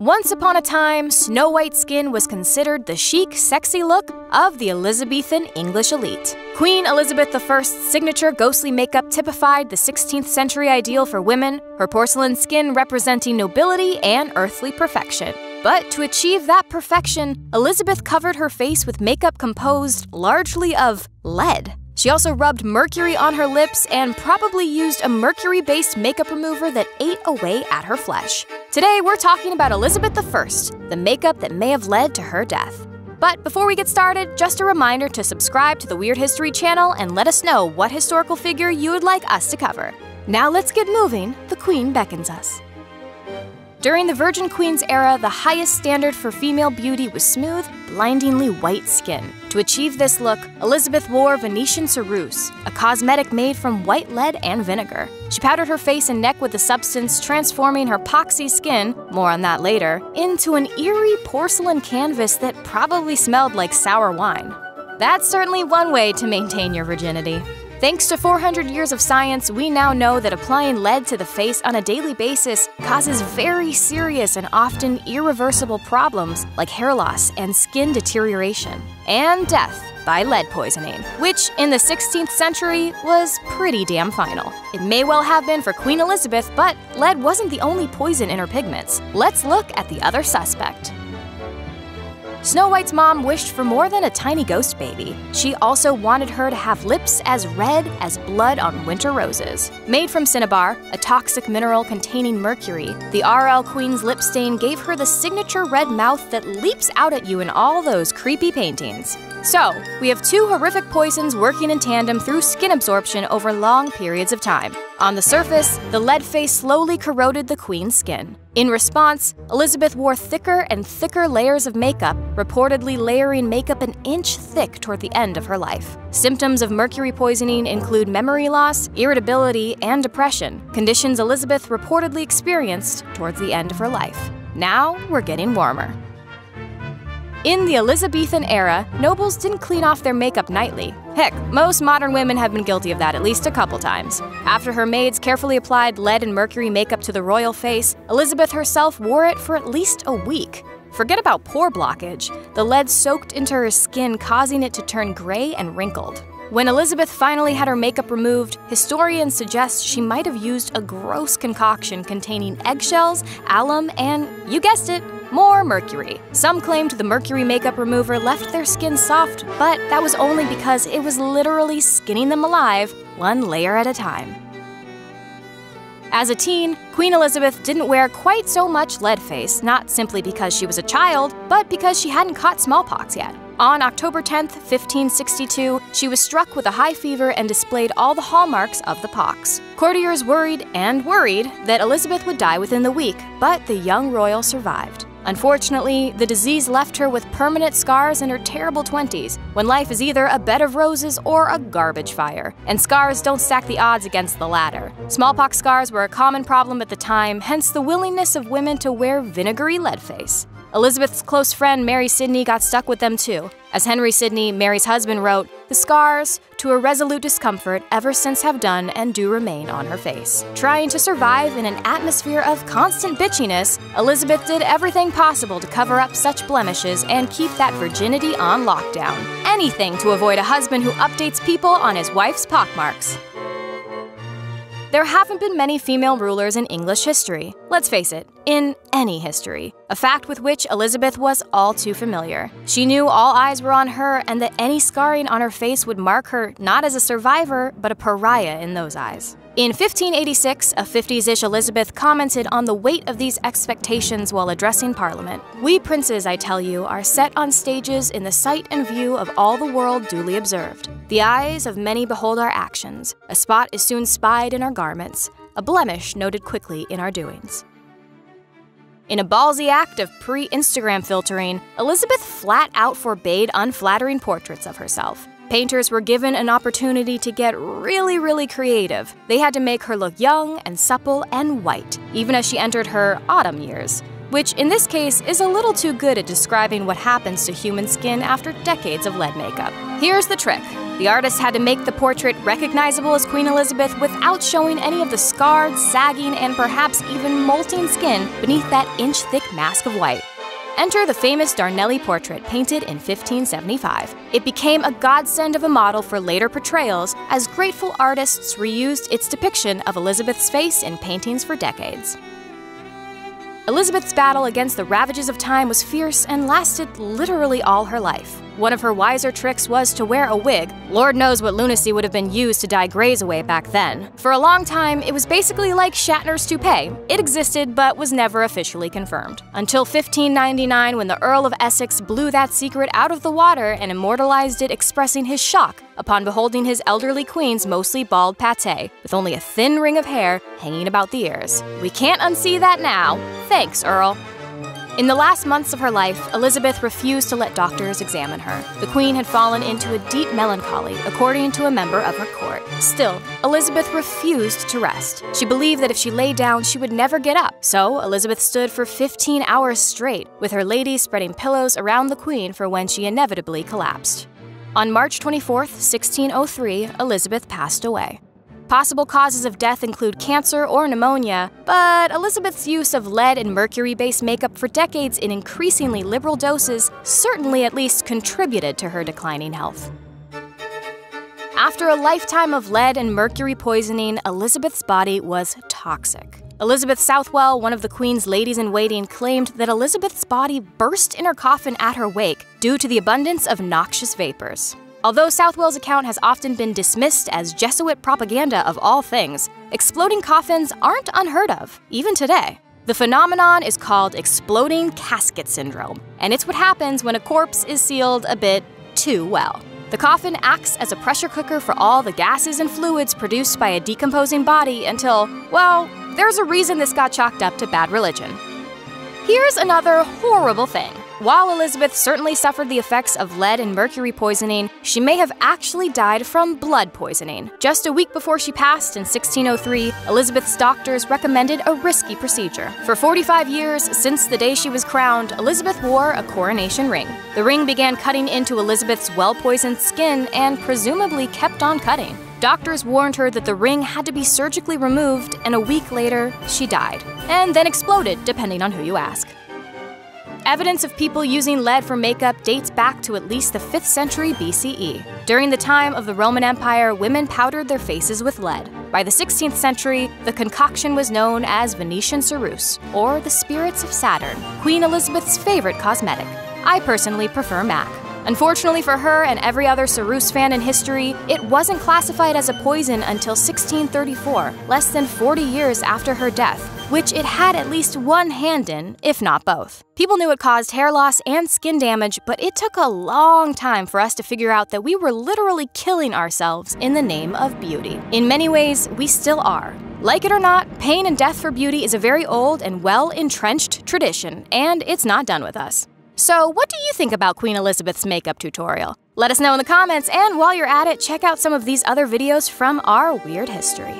Once upon a time, snow-white skin was considered the chic, sexy look of the Elizabethan English elite. Queen Elizabeth I's signature ghostly makeup typified the 16th century ideal for women, her porcelain skin representing nobility and earthly perfection. But to achieve that perfection, Elizabeth covered her face with makeup composed largely of lead. She also rubbed mercury on her lips and probably used a mercury-based makeup remover that ate away at her flesh. Today, we're talking about Elizabeth I, the makeup that may have led to her death. But before we get started, just a reminder to subscribe to the Weird History channel and let us know what historical figure you would like us to cover. Now let's get moving, the Queen beckons us. During the Virgin Queen's era, the highest standard for female beauty was smooth, blindingly white skin. To achieve this look, Elizabeth wore Venetian ceruse, a cosmetic made from white lead and vinegar. She powdered her face and neck with the substance, transforming her poxy skin, more on that later, into an eerie porcelain canvas that probably smelled like sour wine. That's certainly one way to maintain your virginity. Thanks to 400 years of science, we now know that applying lead to the face on a daily basis causes very serious and often irreversible problems like hair loss and skin deterioration, and death by lead poisoning, which in the 16th century was pretty damn final. It may well have been for Queen Elizabeth, but lead wasn't the only poison in her pigments. Let's look at the other suspect. Snow White's mom wished for more than a tiny ghost baby. She also wanted her to have lips as red as blood on winter roses. Made from cinnabar, a toxic mineral containing mercury, the EARL Queen's lip stain gave her the signature red mouth that leaps out at you in all those creepy paintings. So, we have two horrific poisons working in tandem through skin absorption over long periods of time. On the surface, the lead face slowly corroded the Queen's skin. In response, Elizabeth wore thicker and thicker layers of makeup, reportedly layering makeup an inch thick toward the end of her life. Symptoms of mercury poisoning include memory loss, irritability, and depression, conditions Elizabeth reportedly experienced towards the end of her life. Now we're getting warmer. In the Elizabethan era, nobles didn't clean off their makeup nightly. Heck, most modern women have been guilty of that at least a couple times. After her maids carefully applied lead and mercury makeup to the royal face, Elizabeth herself wore it for at least a week. Forget about pore blockage. The lead soaked into her skin, causing it to turn gray and wrinkled. When Elizabeth finally had her makeup removed, historians suggest she might have used a gross concoction containing eggshells, alum, and, you guessed it, more mercury. Some claimed the mercury makeup remover left their skin soft, but that was only because it was literally skinning them alive, one layer at a time. As a teen, Queen Elizabeth didn't wear quite so much lead face, not simply because she was a child, but because she hadn't caught smallpox yet. On October 10, 1562, she was struck with a high fever and displayed all the hallmarks of the pox. Courtiers worried that Elizabeth would die within the week, but the young royal survived. Unfortunately, the disease left her with permanent scars in her terrible 20s, when life is either a bed of roses or a garbage fire, and scars don't stack the odds against the latter. Smallpox scars were a common problem at the time, hence the willingness of women to wear vinegary lead face. Elizabeth's close friend Mary Sidney got stuck with them too. As Henry Sidney, Mary's husband, wrote, "The scars, to a resolute discomfort, ever since have done and do remain on her face." Trying to survive in an atmosphere of constant bitchiness, Elizabeth did everything possible to cover up such blemishes and keep that virginity on lockdown. Anything to avoid a husband who updates people on his wife's pockmarks. There haven't been many female rulers in English history. Let's face it, in any history. A fact with which Elizabeth was all too familiar. She knew all eyes were on her and that any scarring on her face would mark her not as a survivor, but a pariah in those eyes. In 1586, a 50s-ish Elizabeth commented on the weight of these expectations while addressing Parliament. "We princes, I tell you, are set on stages in the sight and view of all the world duly observed. The eyes of many behold our actions. A spot is soon spied in our garments, a blemish noted quickly in our doings." In a ballsy act of pre-Instagram filtering, Elizabeth flat out forbade unflattering portraits of herself. Painters were given an opportunity to get really creative. They had to make her look young and supple and white, even as she entered her autumn years, which in this case is a little too good at describing what happens to human skin after decades of lead makeup. Here's the trick. The artist had to make the portrait recognizable as Queen Elizabeth without showing any of the scarred, sagging, and perhaps even molting skin beneath that inch-thick mask of white. Enter the famous Darnley portrait, painted in 1575. It became a godsend of a model for later portrayals, as grateful artists reused its depiction of Elizabeth's face in paintings for decades. Elizabeth's battle against the ravages of time was fierce and lasted literally all her life. One of her wiser tricks was to wear a wig. Lord knows what lunacy would have been used to dye grays away back then. For a long time, it was basically like Shatner's toupee. It existed, but was never officially confirmed. Until 1599, when the Earl of Essex blew that secret out of the water and immortalized it, expressing his shock upon beholding his elderly queen's mostly bald pate, with only a thin ring of hair hanging about the ears. We can't unsee that now. Thanks, Earl. In the last months of her life, Elizabeth refused to let doctors examine her. The Queen had fallen into a deep melancholy, according to a member of her court. Still, Elizabeth refused to rest. She believed that if she lay down, she would never get up. So, Elizabeth stood for 15 hours straight, with her ladies spreading pillows around the Queen for when she inevitably collapsed. On March 24, 1603, Elizabeth passed away. Possible causes of death include cancer or pneumonia, but Elizabeth's use of lead and mercury-based makeup for decades in increasingly liberal doses certainly at least contributed to her declining health. After a lifetime of lead and mercury poisoning, Elizabeth's body was toxic. Elizabeth Southwell, one of the Queen's ladies-in-waiting, claimed that Elizabeth's body burst in her coffin at her wake due to the abundance of noxious vapors. Although Southwell's account has often been dismissed as Jesuit propaganda of all things, exploding coffins aren't unheard of, even today. The phenomenon is called exploding casket syndrome, and it's what happens when a corpse is sealed a bit too well. The coffin acts as a pressure cooker for all the gases and fluids produced by a decomposing body until, well, there's a reason this got chalked up to bad religion. Here's another horrible thing. While Elizabeth certainly suffered the effects of lead and mercury poisoning, she may have actually died from blood poisoning. Just a week before she passed in 1603, Elizabeth's doctors recommended a risky procedure. For 45 years, since the day she was crowned, Elizabeth wore a coronation ring. The ring began cutting into Elizabeth's well-poisoned skin and presumably kept on cutting. Doctors warned her that the ring had to be surgically removed, and a week later, she died. And then exploded, depending on who you ask. Evidence of people using lead for makeup dates back to at least the 5th century BCE. During the time of the Roman Empire, women powdered their faces with lead. By the 16th century, the concoction was known as Venetian ceruse, or the spirits of Saturn, Queen Elizabeth's favorite cosmetic. I personally prefer MAC. Unfortunately for her and every other ceruse fan in history, it wasn't classified as a poison until 1634, less than 40 years after her death, which it had at least one hand in, if not both. People knew it caused hair loss and skin damage, but it took a long time for us to figure out that we were literally killing ourselves in the name of beauty. In many ways, we still are. Like it or not, pain and death for beauty is a very old and well-entrenched tradition, and it's not done with us. So what do you think about Queen Elizabeth's makeup tutorial? Let us know in the comments, and while you're at it, check out some of these other videos from our weird history.